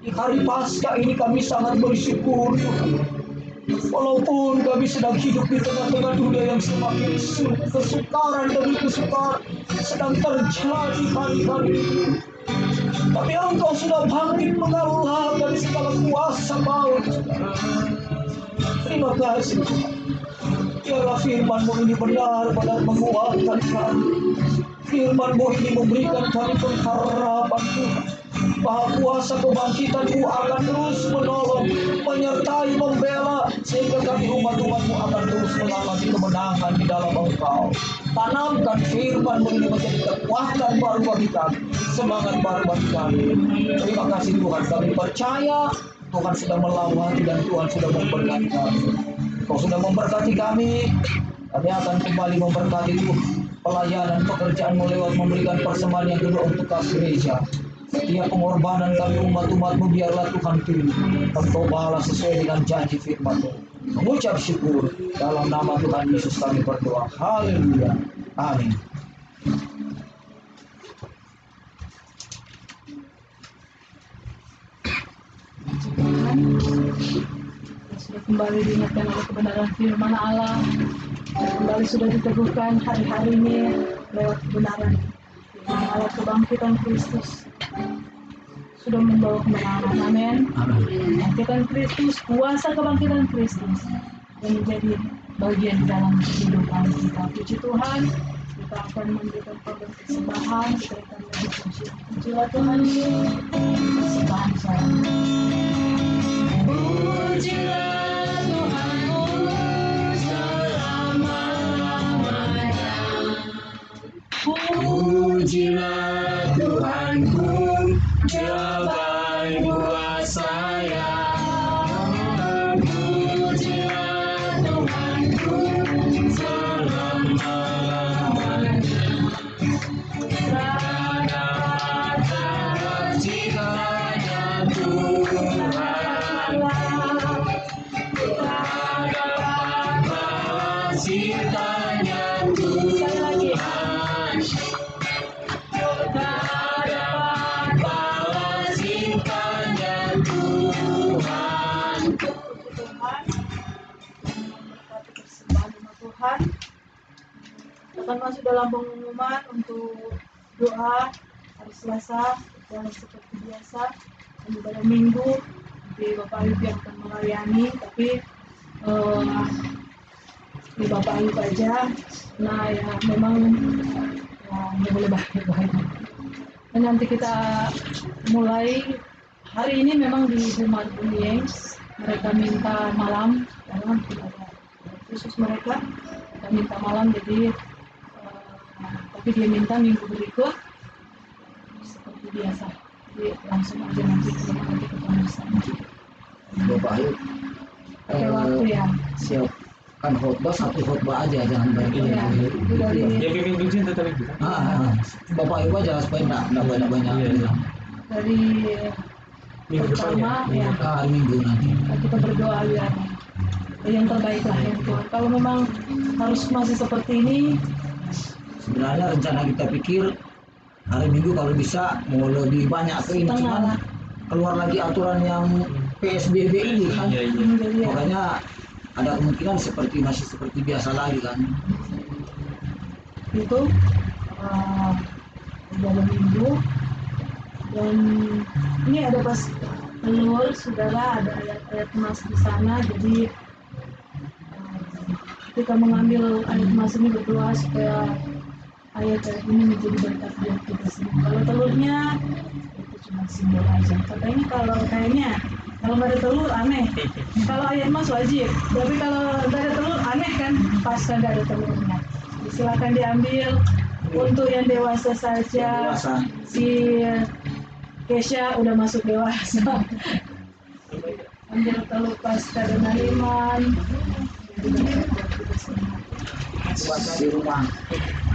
di hari Paskah ini. Kami sangat bersyukur, Tuhan. Walaupun kami sedang hidup di tengah-tengah dunia yang semakin kesukaran demi kesukaran sedang terjadi hari-hari ini, tapi Engkau sudah bangkit mengalahkan segala kuasa maut. Terima kasih Tuhan. Biarlah firman-Mu ini benar-benar menguatkan kami. Firman-Mu ini memberikan kami pengharapan, Tuhan, bahwa kuasa kebangkitan-Mu akan terus menolong, menyertai, membela, sehingga kami umat-umat-Mu akan terus mengalami kemenangan di dalam Engkau. Tanamkan firman-Mu ini menjadi kekuatan baru bagi kami, semangat baru bagi kami. Terima kasih Tuhan, kami percaya Tuhan sudah melawat dan Tuhan sudah memberkati kami. Kau sudah memberkati kami, kami akan kembali memberkati pelayanan pekerjaan-Mu lewat memberikan persembahan yang kedua untuk kas gereja. Setiap pengorbanan kami umat-umat-Mu biarlah Tuhan pilih, Engkau balas sesuai dengan janji firman-Mu. Mengucap syukur dalam nama Tuhan Yesus kami berdoa. Haleluya. Amin. Tuhan, sudah kembali diingatkan oleh kebenaran firman Allah, dan kembali sudah diteguhkan hari-hari ini lewat kebenaran firman Allah. Kebangkitan Kristus sudah membawa kemenangan. Amin. Kebangkitan Kristus, kuasa kebangkitan Kristus yang menjadi bagian dalam kehidupan kita. Puji Tuhan, kita akan memberikan persembahan, kita akan lebih pujilah Tuhan, persembahan saya. Pujilah Tuhanku selama-lamanya. Pujilah Tuhanku, Dia baik buat saya. Pujilah Tuhanku selama-lamanya. Dapat cintanya Tuhan, dapat cintanya Tuhan, dapat Tuhan, memberkati persembahan umat Tuhan. Akan masuk dalam pengumuman untuk doa hari Selasa dan seperti biasa dan pada Minggu di Bapak Ayub yang akan melayani, tapi di Bapak Ayub aja. Nah ya memang ya boleh banyak. Dan nanti kita mulai hari ini memang di Rumah Bunyeng mereka minta malam karena tidak ada khusus mereka minta malam, jadi tapi dia minta minggu berikut seperti biasa, jadi langsung aja nanti ketemu sama Bapak Ayub pakai waktu ya. siap kan khotbah satu khotbah aja, jangan banyak. Iya, itu dari Ya bimbing ujian tetap itu. Bapak Ibu aja supaya enggak banyak-banyak. Iya. dari Minggu depan pertama ya. ya Hari Minggu nanti. kita berdoa biar yang terbaik lah yang Tuhan. Kalau memang harus masih seperti ini, Sebenarnya rencana kita pikir hari Minggu kalau bisa mau lebih banyak ke ini, setengah cuman lah. keluar lagi aturan yang PSBB ini kan. Iya. Jadi ya, Makanya ada kemungkinan masih seperti biasa lagi kan. itu dalam minggu. Dan ini ada pas telur, saudara, ada ayat-ayat emas di sana. Jadi kita mengambil ayat emas ini berdoa supaya ayat-ayat ini menjadi berkat buat kita semua. Kalau telurnya itu cuma simbol aja. Kayaknya kalau nggak ada telur aneh. Kalau ayat emas wajib. Tapi kalau nggak ada telur aneh kan? Pas nggak ada telurnya. Silakan diambil. Untuk yang dewasa saja. Dewasa. Si Kesha udah masuk dewasa. Ambil telur pasca dengan iman. Baca di rumah.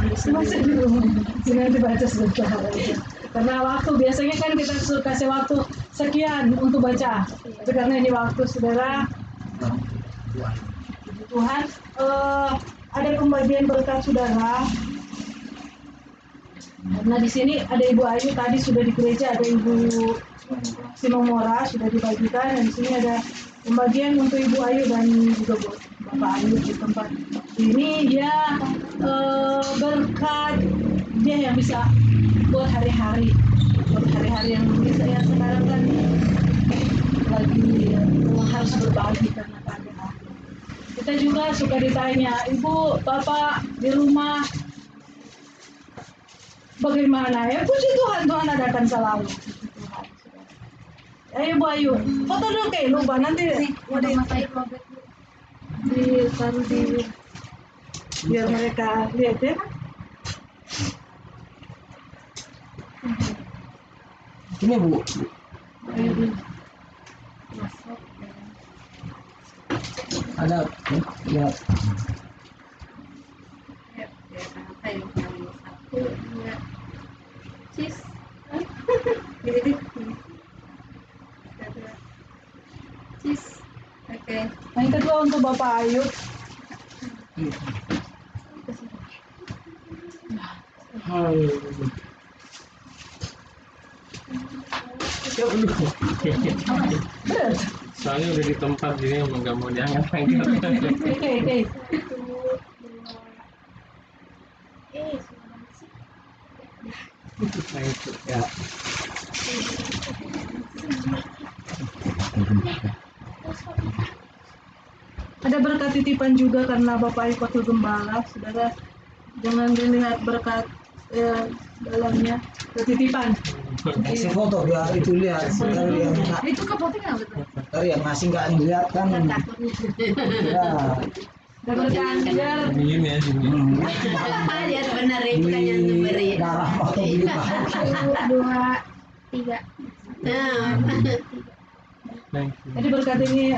Baca di rumah. Jangan dibaca sebentar aja. Karena waktu biasanya kan kita suruh kasih waktu sekian untuk baca. Tapi karena ini waktu saudara, Tuhan, ada pembagian berkat saudara. Karena di sini ada Ibu Ayu tadi sudah di gereja, ada Ibu Simomora sudah dibagikan, dan di sini ada pembagian untuk Ibu Ayu dan juga buat Bapak Ayu di tempat ini. Dia berkat dia yang bisa buat hari-hari yang bisa ya sekarang kan lagi harus berbagi karena keadaan. Kita juga suka ditanya, Ibu, Bapak di rumah bagaimana ya? Puji Tuhan, Tuhan adakan selalu. Tuhan. Ayo Bu Ayu, foto dulu kayak lupa nanti mau ditaruh di biar mereka lihat ya. Ini Bu. Ayo dulu. Ada ya. Cheese. Cheese. Oke. Yang kedua untuk Bapak Ayu. Soalnya udah di tempat jadi emang nggak mau diangkat-angkat. Oke. Ya. Ada berkat titipan juga karena Bapak Ayu Wakil Gembala, saudara. Jangan dilihat berkat dalamnya, titipan. Kasih foto biar itu lihat. Dari yang Itu kapotnya betul. dari yang ngasih nggak lihat kan. Ya. Ada berkat juga. Begini ya sini. Ya benar ya, bukan yang memberi. Dalam atau di 1, 2, 3. Nah. Thank you. Jadi berkat ini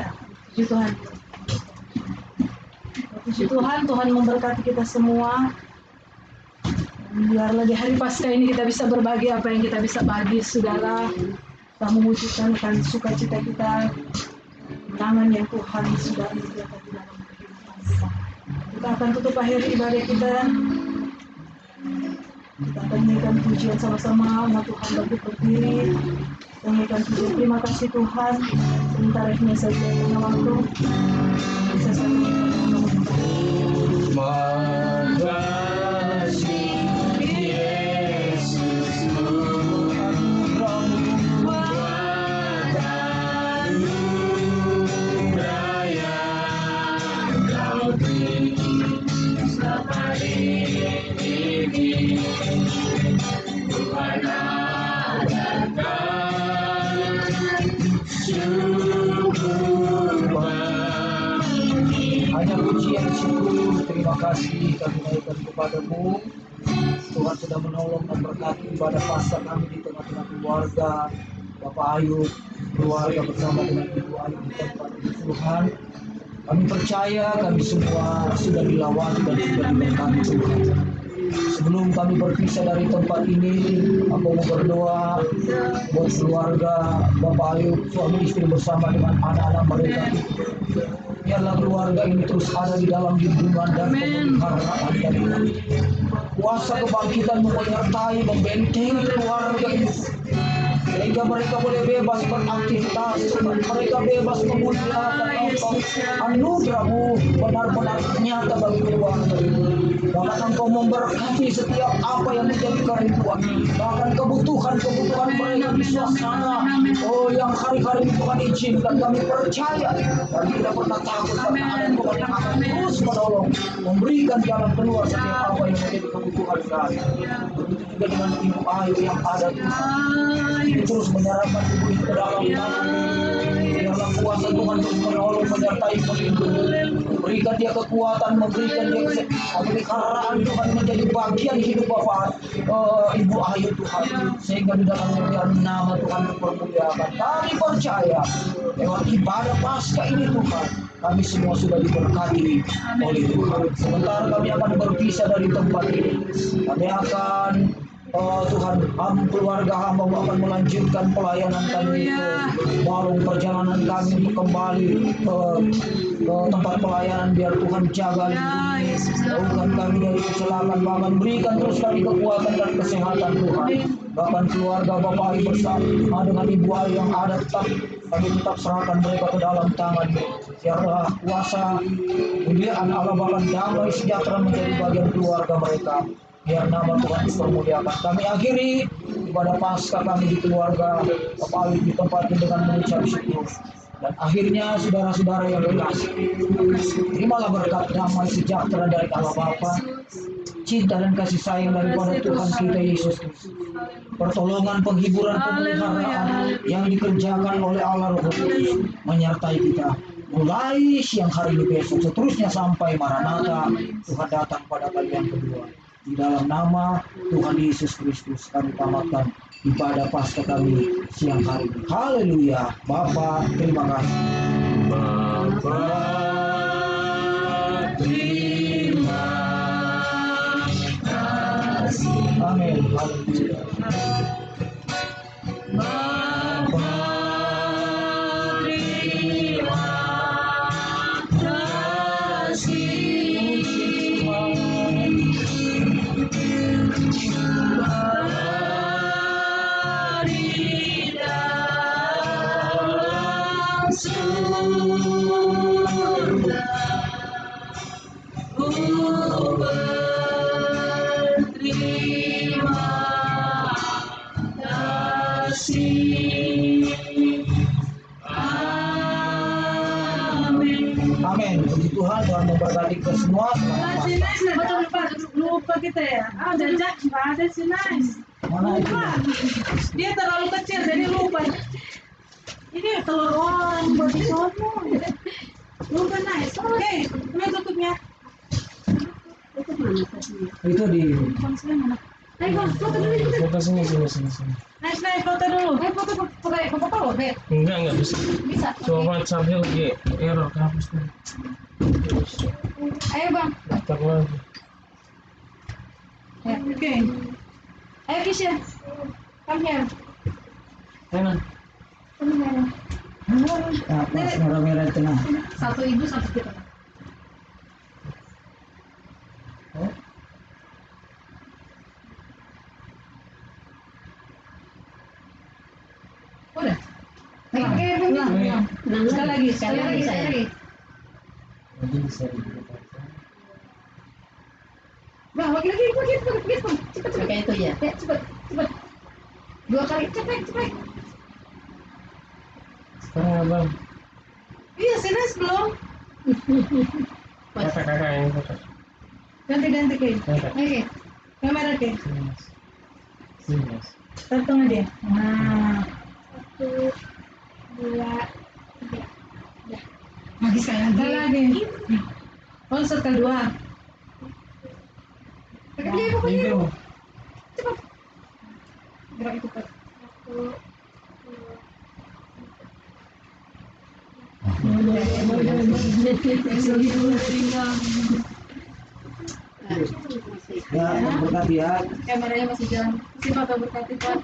puji Tuhan. Puji Tuhan, Tuhan memberkati kita semua. Biarlah di hari Paskah ini kita bisa berbagi apa yang kita bisa bagi, saudara. Kita mewujudkan sukacita kita, kemenangan yang Tuhan sudah menyediakan di dalam kehidupan kita. Kita akan tutup akhir ibadah kita. Kita akan menyanyikan pujian sama-sama, umat Tuhan bangkit berdiri. Menyanyikan pujian, terima kasih Tuhan. Sementaranya saja karena waktu bisa saya Makasih Yesus anugerahmu buat anugerah yang kau beri selama ini. Tuhan adakan syukur bagi. Hanya pujian syukur, terima kasih kami naikkan kepadamu. Tuhan sudah menolong dan berkati ibadah Paskah kami di tengah-tengah keluarga Bapak Ayub, keluarga bersama dengan Ibu Ayub di tempat ini Tuhan. Kami percaya kami semua sudah dilawati dan sudah diberkati Tuhan. Sebelum kami berpisah dari tempat ini, aku mau berdoa buat keluarga Bapak Ayub, suami istri bersama dengan anak-anak mereka. Biarlah keluarga ini terus ada di dalam lindungan dan pemeliharaan dari Tuhan. Kuasa kebangkitan menyertai, membentengi keluarga ini, sehingga mereka boleh bebas beraktivitas, mereka bebas memuliakan Engkau. Anugerah-Mu benar-benar nyata bagi keluarga ini. Bahkan Engkau memberkati setiap apa yang menjadi kerinduan, bahkan kebutuhan mereka di suasana yang hari-hari ini Tuhan izinkan. Kami percaya dan tidak pernah takut karena ada Tuhan yang akan terus menolong, memberikan jalan keluar setiap apa yang menjadi kebutuhan kami. Begitu juga dengan Ibu Ayu yang ada Tuhan, terus menyerahkan ibu ini ke dalam tangan. Biarlah kuasa Tuhan terus menolong, menyertai, melindungi, memberikan dia kekuatan, memberikan dia pemeliharaan Tuhan menjadi bagian hidup Bapak Ibu Ayu Tuhan, sehingga di dalamnya biar nama Tuhan dipermuliakan. Kami percaya lewat ibadah Paskah ini Tuhan, kami semua sudah diberkati oleh Tuhan. Sementara kami akan berpisah dari tempat ini, kami akan Tuhan, keluarga hamba akan melanjutkan pelayanan kami ke warung perjalanan kami untuk kembali ke tempat pelayanan. Biar Tuhan jaga lindungi, jauhkan kami dari kecelakaan, bahkan berikan terus kami kekuatan dan kesehatan Tuhan. Bahkan keluarga Bapak Ayu bersama dengan Ibu Ayu yang ada, kami tetap serahkan mereka ke dalam tangan-Mu. Biarlah kuasa kemuliaan Allah bahkan damai sejahtera menjadi bagian keluarga mereka. Biar nama Tuhan dipermuliakan. Kami akhiri ibadah Paskah kami di keluarga Bapak Ayu di tempat ini dengan mengucap syukur. Dan akhirnya saudara-saudara yang dikasih, terimalah berkat damai sejahtera dari Allah Bapa, cinta dan kasih sayang daripada Tuhan kita Yesus Kristus, pertolongan, penghiburan, pemeliharaan yang dikerjakan oleh Allah Roh Kudus menyertai kita mulai siang hari ini, besok, seterusnya sampai Maranatha Tuhan datang pada kali yang kedua. Di dalam nama Tuhan Yesus Kristus kami tamatkan ibadah Paskah kami siang hari ini. Haleluya. Bapa, terima kasih. Bapa, terima kasih. Amin. Haleluya. Bapa, terima kasih. Amin. Puji Tuhan, Tuhan memberkati kita semua. Lupa kita ya. Jajak ada si Nice. Mana itu? Dia terlalu kecil jadi lupa. Ini telur orang buat sono. Lupa Nice. Oke, ini tutupnya. Itu mana tadi? Itu di Konsepnya mana? Ayo, foto dulu. Foto sini. Nice, foto dulu. Foto apa, Be? Enggak bisa. Bisa. Coba WhatsApp-nya lagi error hapus nih. Ayo Bang. Tak lagi. Oke. Ayo Kisha. Come here. mana? Come here. Nah, pas merah-merah di tengah. Satu ibu, satu kita. Oh. Udah. Oke, Pulang. Nah, sekali lagi. Mungkin bisa dibuka. Nah, lagi, cepet. Pakai itu ya. Ya, cepet. 2 kali, cepet. Sekarang abang. Iya, serius belum? kakak yang foto. Ganti Kay. Oke. Kamera Kay. Sini mas. Tengah dia. Nah, 1, 2, 3. Lagi sekali sekali lagi. lagi. Konsert kedua. Pakai dia pokoknya. Itu. Gerak cepet. 1, 2. Ya, berkati ya. Kameranya masih jalan. Si Papa berkati Pak.